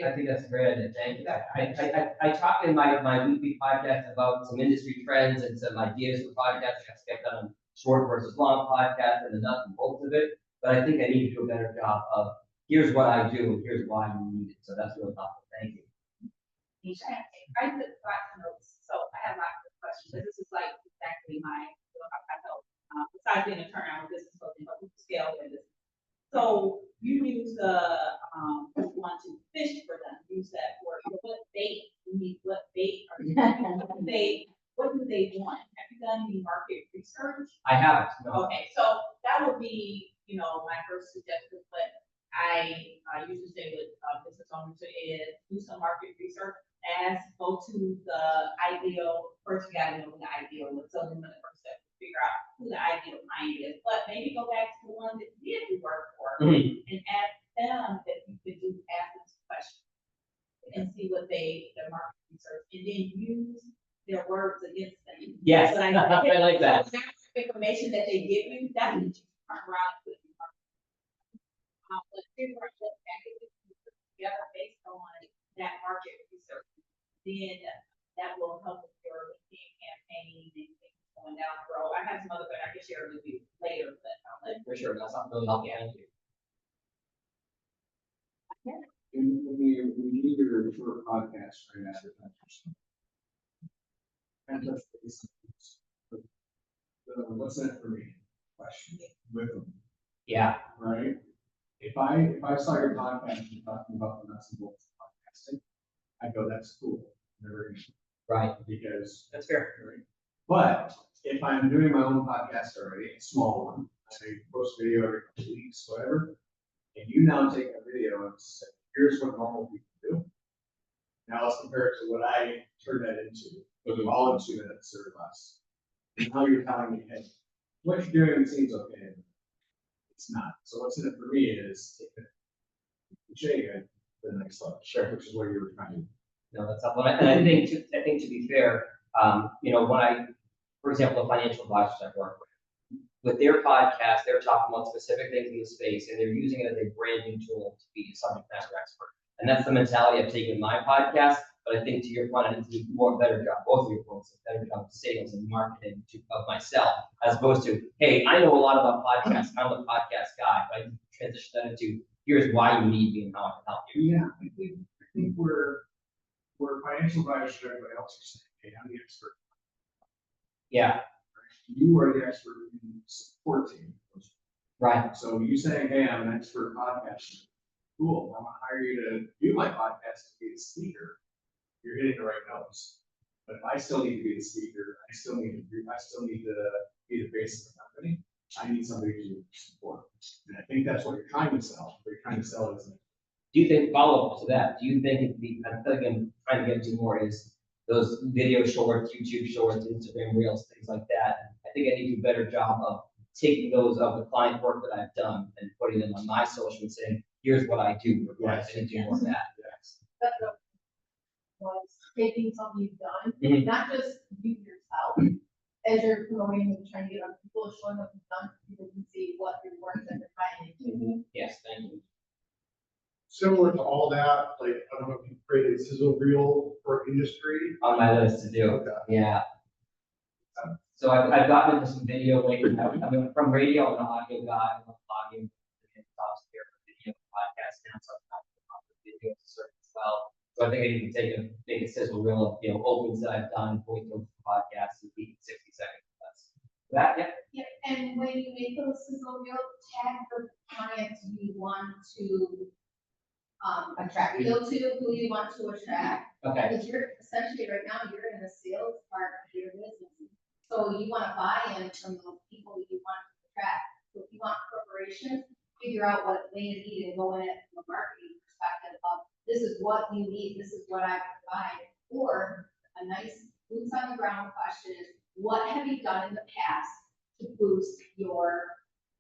I think that's a great idea. Thank you. I talked in my weekly podcast about some industry trends and some ideas for podcasts. I've done a short versus long podcast and the nuts and bolts of it. But I think I need to do a better job of here's what I do, here's why you need it. So that's really helpful. Thank you. I took lots of notes, so I have lots of questions. This is like exactly my I help. Besides being an attorney, I'm a business coach, but we scale their business. So you use the want to fish for them. Use that word. What bait? You need what bait? Or what do they want? Have you done any market research? I haven't. No. Okay, so that would be my first suggestion. But I usually say with business owners is do some market research. Go to the ideal. First, you got to know the ideal. So then the first step is figure out who the ideal client is. But maybe go back to the one that did you work for and ask them if you could ask them some questions and see what their market research, and then use their words against them. Yes, so I like that. Information that they give you, that means you turn around and put your market. But figure out what packages you put together based on that market research. Then that will help with your LinkedIn campaign and things going down the road. I have some other, but I can share with you later. But for sure, that's not really helpful. Thank you. When you need to refer podcasts right advertisers. And that's what's that for me? Question with them. Yeah. Right. If I saw your podcast and you're talking about the nuts and bolts of podcasting, I go, that's cool. Right. Because that's fair. Right? But if I'm doing my own podcast already, a small one, I post video every couple weeks, whatever, and you now take a video and say, here's what normal people do. Now let's compare it to what I turned that into, all in 2 minutes or less. And now you're telling me, hey, what you're doing seems okay. It's not. So what's in it for me is take it to the next level. Sure. Which is what you were trying to do. No, that's helpful. And I think to be fair, when for example, the financial advisors I work with their podcast, they're talking about specific things in the space, and they're using it as a brand new tool to be a subject matter expert. And that's the mentality I've taken in my podcast. But I think to your point, I need to do a better job, both of your points, a better job of sales and marketing of myself, as opposed to, hey, I know a lot about podcasts, I'm a podcast guy, but I transition that into here's why you need me and how I can help you. Yeah, I think we're financial advisors to everybody else are saying, hey, I'm the expert. Yeah. You are the expert in support team. Right. So you saying, hey, I'm an expert podcaster. Cool. I want to hire you to do my podcast to be a speaker. You're hitting the right notes. But if I still need to be the speaker, I still need to be the face of the company. I need somebody to support. And I think that's what you're trying to sell. What you're trying to sell is. Do you think, follow up to that, do you think it'd be, I think I'm trying to get to more is those video shorts, YouTube shorts, Instagram reels, things like that. I think I need to do a better job of taking those of the client work that I've done and putting them on my social and saying, here's what I do. Yes. I need to do more of that. Yes. Was taking something you've done, not just you yourself, as you're promoting and trying to get other people, showing what you've done, people can see what your work that they're trying to do. Yes, thank you. Similar to all that, like, I don't know if you created a sizzle reel for industry. On my list to do. Okay. Yeah. So I've gotten into some video lately. I mean, from radio, I'm an audio guy. I'm blogging and talks here for video podcasts now, so I'm talking about video as well. So I think I need to make a sizzle reel of opens that I've done, voice over podcasts, and keep it 60 seconds or less. That, yeah. Yeah, and when you make those sizzle reels, tag the clients you want to attract, who you want to attract. Okay. Because you're essentially right now you're in the sales part of your business, so you want to buy in from those people you want to attract. So if you want corporations, figure out what they need and go in it from a marketing perspective of this is what you need, this is what I provide. Or a nice boots on the ground question is, what have you done in the past to boost your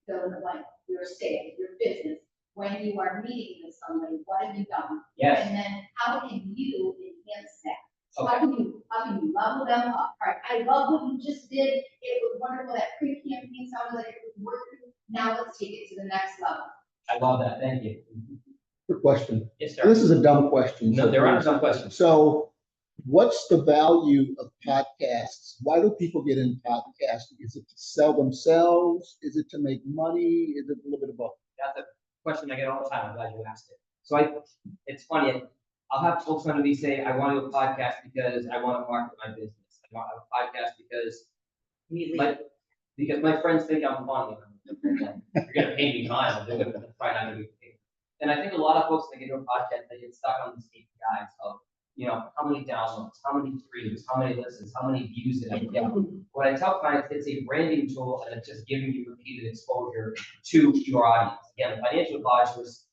your sales, your business? When you are meeting with somebody, what have you done? Yes. And then how can you enhance that? So Okay. how can you level them up? Right. I love what you just did. It was wonderful. That pre-campaign sounded like it was working. Now let's take it to the next level. I love that. Thank you. question. Yes, This sir. is a dumb question. No, there are some questions. So what's the value of podcasts? Why do people get in podcasting? Is it to sell themselves? Is it to make money? Is it a little bit of both? That's a question I get all the time. I'm glad you asked it. So it's funny. I'll have folks come to me say, I want to do a podcast because I want to market my business. I want to have a podcast because my friends think I'm funny. You're gonna pay me fine. I'll do it. That's probably not gonna be paid. And I think a lot of folks that get into a podcast, they get stuck on these KPIs of, how many downloads, how many streams, how many listens, how many views did I get. What I tell clients, it's a branding tool and it's just giving you repeated exposure to your audience. Again, financial advisors,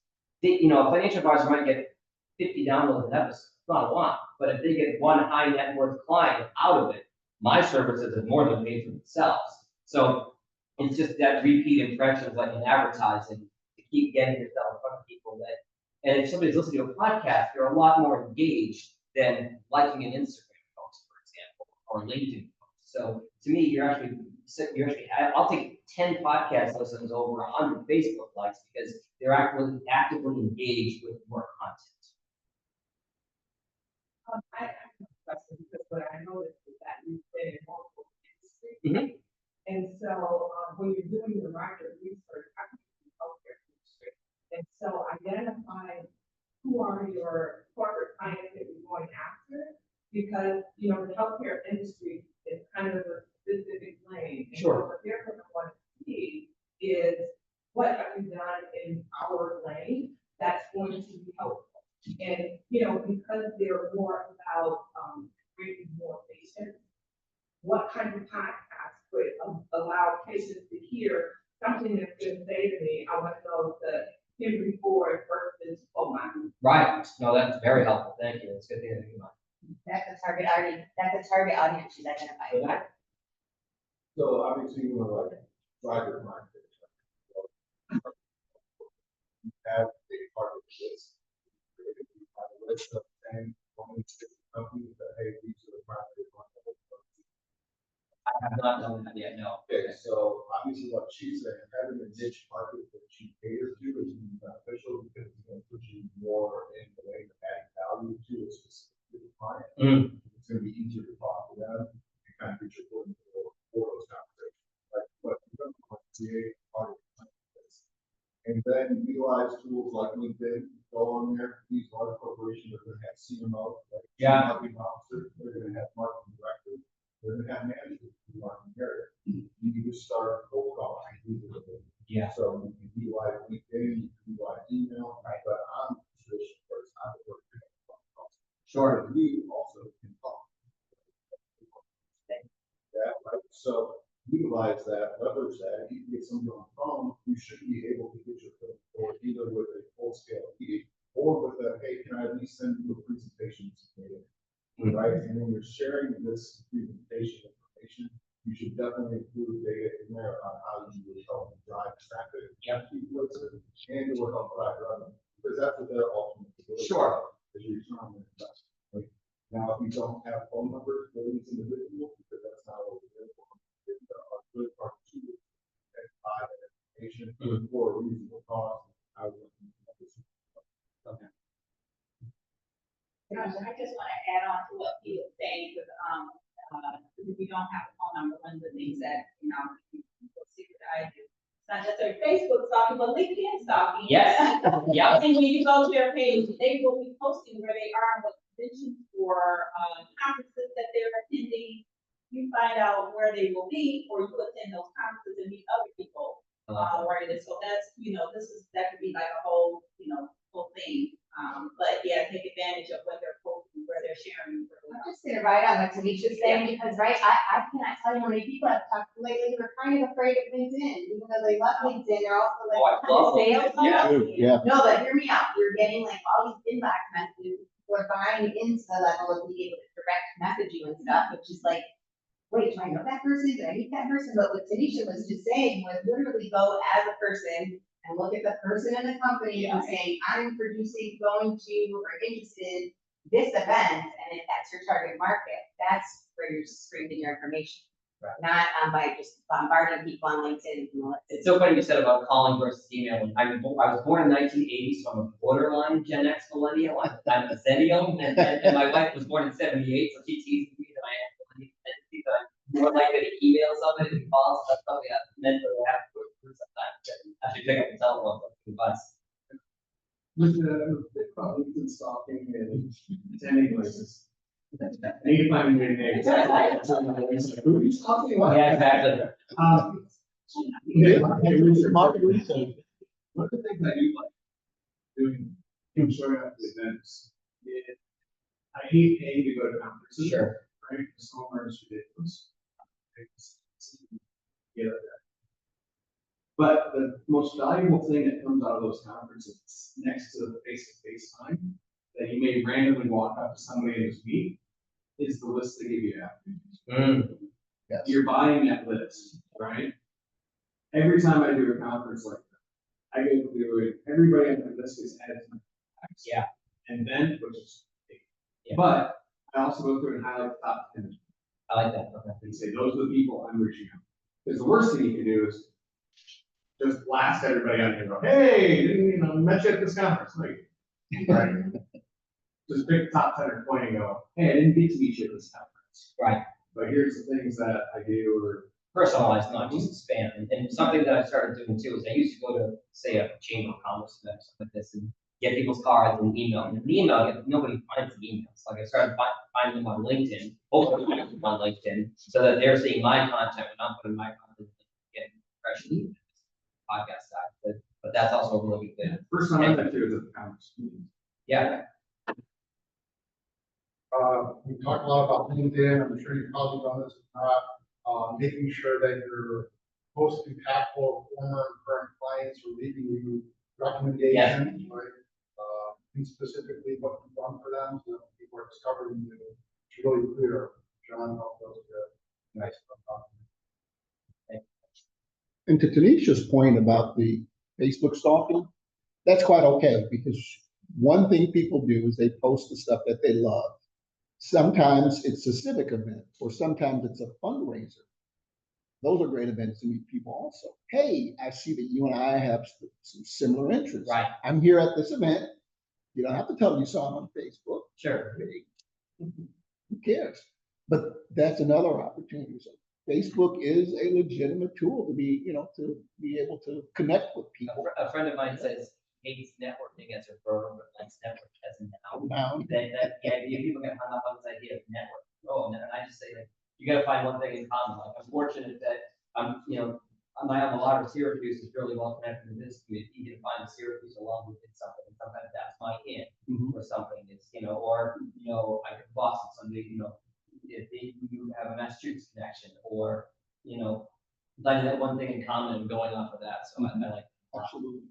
a financial advisor might get 50 downloads an episode. It's not a lot, but if they get one high net worth client out of it, my services have more than paid for themselves. So it's just that repeat impressions like in advertising to keep getting yourself in front of people and if somebody's listening to a podcast, they're a lot more engaged than liking an Instagram post, for example, or LinkedIn post. So to me, I'll take 10 podcast listens over 100 Facebook likes because they're actively engaged with more content. I have a question because what I noticed is that you've been in multiple industries. Mhm. And so when you're doing the market research, I think in the healthcare industry. And so identifying who are your corporate clients that you're going after, because, the healthcare industry is kind of a specific lane. And so Sure. what they're going to want to see is what have you done in our lane that's going to be helpful. And, because they're more about bringing more patients, what kind of podcast would allow patients to hear something that's going to say to me, I want to know the Henry Ford versus Beaumont. Right. No, that's very helpful. Thank you. That's a good thing to think about. That's a target audience she's identified. Okay. So obviously you want to drive your market. You have a target list. You have a list of 10, 20, 50 companies that, hey, these are the markets. I have not done that yet, no. Okay, so obviously what she's saying, having a niche market that she caters to is beneficial because it's going to put you more in the way of adding value to a specific client. It's going to be easier to talk to them and kind of get your foot in the door for those conversations. Like what you're going to want to create part of this. And then utilize tools like LinkedIn, go on there, these large corporations are going to have CMO, like marketing officers, they're going to have marketing directors, they're going to have managers who are in the area. You can just start cold calling. Yeah. So you can utilize LinkedIn, you can utilize email, right? But I'm a traditional person, I'm a work. Sure. But you also can talk. Yeah, right. So utilize that, leverage that. If you can get somebody on the phone, you should be able to get your foot or either with a full scale meeting or with a, hey, can I at least send you a presentation? Right? And when you're sharing this presentation information, you should definitely include data in there on how you will help drive traffic. Yep. And it will help drive revenue, because that's what their ultimate goal is. Sure. Is return on investment. Right? Now, if you don't have phone numbers for these individuals, because that's not what we're doing for them, it's a good part to buy that information for a reasonable cost. I would Okay. I just want to add on to what he was saying, because if you don't have a phone number, one of the things that, people secret ID, it's not just their Facebook stalking, but LinkedIn stalking. Yes. Yeah. And when you go to their page, they will be posting where they are, what conventions or conferences that they're attending. You find out where they will be, or you attend those conferences and meet other people. Where it is. So that's, that could be like a whole, whole thing. But yeah, take advantage of what they're posting, where they're sharing. I'm just gonna write on what Tanisha's saying, because I cannot tell you how many people I've talked to lately who are kind of afraid of LinkedIn, even though they love LinkedIn, they're also like. I love sales. LinkedIn, Yeah. No, but hear me out, you're getting like all these inbox messages, people are buying into the level of being able to direct message you and stuff, which is like, wait, do I know that person? Do I meet that person? But what Tanisha was just saying was literally go as a person and look at the person in the company and saying, I'm going to, or interested in this event. And if that's your target market, that's where you're scraping your information. not by just bombarding people on LinkedIn. It's so funny you said about calling versus emailing. I was born in 1980, so I'm a borderline Gen X millennial. I'm a millennial, and my wife was born in 78, so she teased me that I am millennial. And she's more likely to email somebody than call, so that's probably mentally have to work through sometimes. I should pick up the telephone for the bus. With the LinkedIn stalking and attending places. I need to find a new name. Who are you stalking? What? Yeah, exactly. Market research. One of the things I do like doing showing up to events is I hate paying to go to conferences. Sure. Right? The somewhere is ridiculous. Yeah. But the most valuable thing that comes out of those conferences next to the face-to-face time that you may randomly walk up to somebody and just meet is the list they give you after. Yes. You're buying that list, right? Every time I do a conference like that, I go through it, everybody on the list is added to my contacts. Yeah. And then, which is, Yeah. but I also go through and highlight the top 10 I like that. Okay. and say, those are the people I'm reaching out. Because the worst thing you can do is just blast everybody out here and go, hey, met you at this conference. Like, right? Just pick the top 10 or 20 and go, hey, I didn't get to meet you at this conference. Right. But here's the things that I do or Personalized, not just spam. And something that I started doing too is I used to go to, say, a chamber of commerce event or something like this and get people's cards and email. And the email, nobody finds the emails. Like I started finding them on LinkedIn, hopefully on LinkedIn, so that they're seeing my content when I'm putting my content getting fresh podcast side. But that's also a really good thing. first time I met you was at the conference. Yeah. We talk a lot about LinkedIn. I'm sure you've probably done this, making sure that you're most impactful former and current clients are leaving you recommendations, right? And specifically what you've done for them, so that people are discovering you. It's really clear. John, that was good. Nice. And to Tanisha's point about the Facebook stalking, that's quite okay, because one thing people do is they post the stuff that they love. Sometimes it's a civic event, or sometimes it's a fundraiser. Those are great events to meet people also. Hey, I see that you and I have some similar interests. Right. I'm here at this event. You don't have to tell me you saw them on Facebook. Sure. Who cares? But that's another opportunity. So Facebook is a legitimate tool to be, to be able to connect with people. A friend of mine says hates networking as a verb, but likes network as a noun. Now, That the idea people get hung up on this idea of network. Oh, and I just say, like, you got to find one thing in common. Like, I'm fortunate that my alma mater, Syracuse, is really well connected to this community. You can find Syracuse along with something, and sometimes that's my in or something. It's I go to Boston someday. If you have a Massachusetts connection, or finding that one thing in common and going off of that. So I like that. absolutely.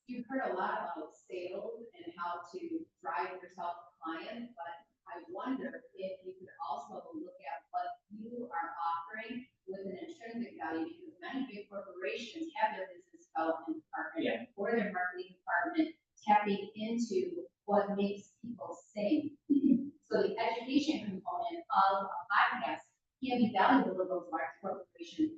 You've heard a lot about sales and how to drive yourself a client, but I wonder if you could also look at what you are offering with an intrinsic value, because many big corporations have their business development department or their marketing department tapping into what makes people sing. So the education component of a podcast can be valuable to those large corporations.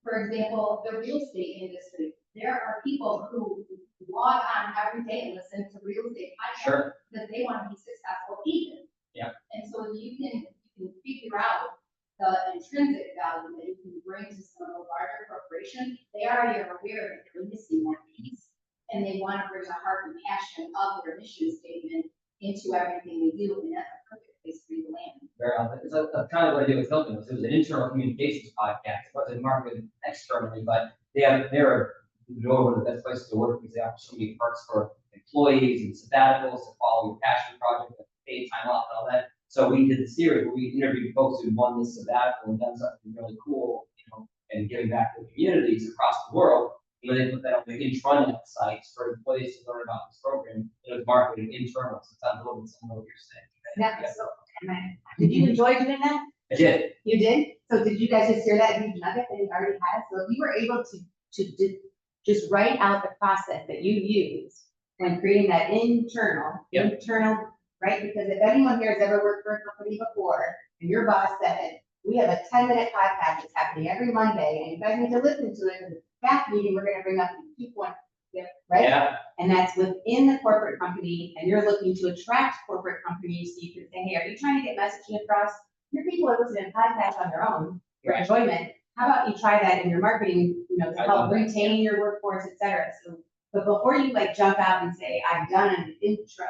For example, the real estate industry. There are people who log on every day and listen to real estate podcasts because they want to be successful agents. Yeah. And so you can figure out the intrinsic value that you can bring to some of the larger corporations. They already are aware that they're missing that piece, and they want to bring the heart and passion of their mission statement into everything they do, and that's a perfect place for you to land. Very often. It's kind of what I did with Hilton. It was an internal communications podcast. It wasn't marketed externally, but they're one of the best places to work because they offer so many perks for employees and sabbaticals to follow your passion project, paid time off and all that. So we did the series where we interviewed folks who won this sabbatical and done something really cool, and giving back to the communities across the world. They put that on the intranet sites for employees to learn about this program. It was marketed internal, so it sounds a little bit similar to what you're saying. So, did you enjoy doing that? I did. You did? So did you guys just hear that huge nugget that you already had? So if you were able to just write out the process that you use when creating that internal, right? Because if anyone here has ever worked for a company before and your boss said, we have a 10-minute podcast that's happening every Monday, and you guys need to listen to it. In the back meeting, we're gonna bring up the key point, right? Yeah, And that's within the corporate company, and you're looking to attract corporate companies, so you can say, hey, are you trying to get messaging across? Your people are listening to podcasts on their own for Right. enjoyment. How about you try that in your marketing, to I love help that. retain your workforce, et cetera. So, but before you like jump out and say, I've done an intra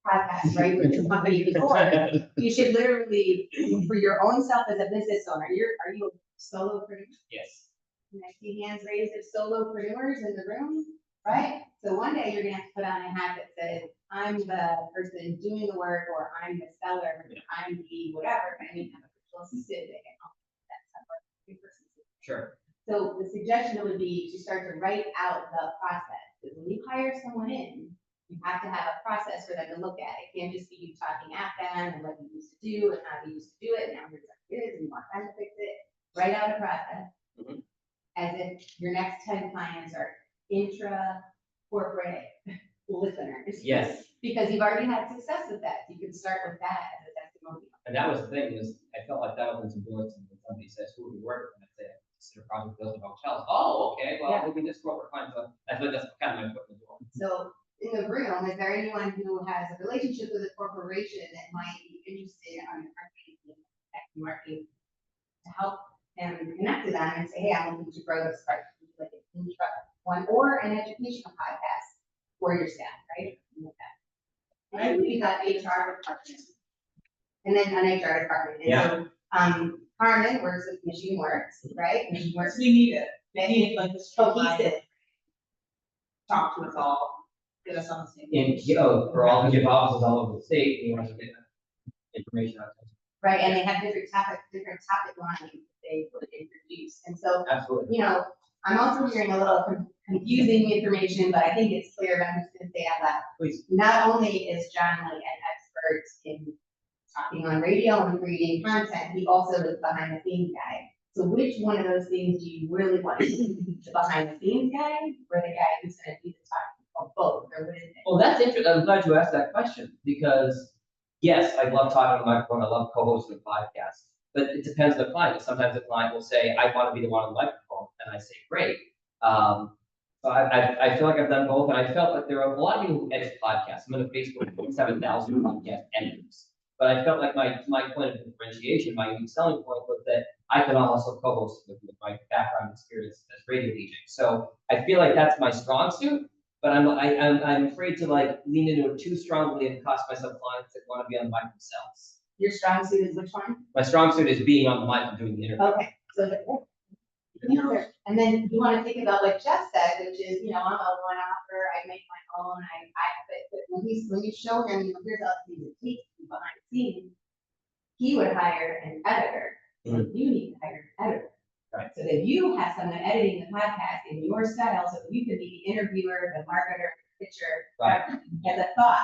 podcast, right, with this company before, you should literally, for your own self as a business owner, are you a solopreneur? yes. And I see hands raised of solopreneurs in the room, right? So one day you're gonna have to put on a hat that says, I'm the person doing the work, or I'm the seller, or I'm the whatever, I mean, have a virtual assistant that can help that person. Sure. So the suggestion would be to start to write out the process, because when you hire someone in, you have to have a process for them to look at. It can't just be you talking at them and what you used to do and how you used to do it, and now here's what it is, and you want them to fix it. Write out a process. Mhm. As if your next 10 clients are intra-corporate listeners. Yes. Because you've already had success with that. You can start with that as a testimonial. And that was the thing, is I felt like that opens some doors when somebody says, who do we work with? And I say, consider project building hotels. Oh, okay, well, Yeah. maybe this corporate client, so I feel like that's kind of my foot in the door. So in the room, is there anyone who has a relationship with a corporation that might be interested on your marketing to help them connect to them and say, hey, I'm looking to grow this part, like an intro one, or an educational podcast for your staff, right? And we got HR department. And then an HR department. And so, Carmen works with Machine Works, right? Machine Works. We need it. They need like this. Cohesive. Talk to us all, get us on the same And, page. for all the offices all over the state, you want to get information out. Right, and they have different topic lines that they would introduce. And so, Absolutely. I'm also hearing a little confusing information, but I think it's clear, but I'm just gonna say out loud. Please. Not only is John like an expert in talking on radio and creating content, he also is behind the scenes guy. So which one of those things do you really want to be, the behind the scenes guy, or the guy who's gonna do the talking, or both, or what is it? Well, that's interesting. I'm glad you asked that question, because yes, I love talking on the microphone. I love co-hosting a podcast, but it depends on the client. Sometimes the client will say, I want to be the one on the microphone, and I say, great. So I feel like I've done both, and I felt like there are a lot of people who edit podcasts. I'm on the Facebook, 7,000 podcast editors. But I felt like my point of differentiation, my unique selling point, was that I could also co-host with my background experience as radio DJ. So I feel like that's my strong suit, but I'm afraid to like lean into it too strongly and cost myself clients that want to be on the mic themselves. Your strong suit is which one? My strong suit is being on the mic and doing the interview. Okay, so and then you want to think about what Jeff said, which is, I'm a one-offer, I make my own, but when you show him, here's all the things it takes to be behind the scenes, he would hire an editor. So you need to hire an editor. Right. So that you have someone editing the podcast in your style, so you can be the interviewer, the marketer, the pitcher, Right. as a thought.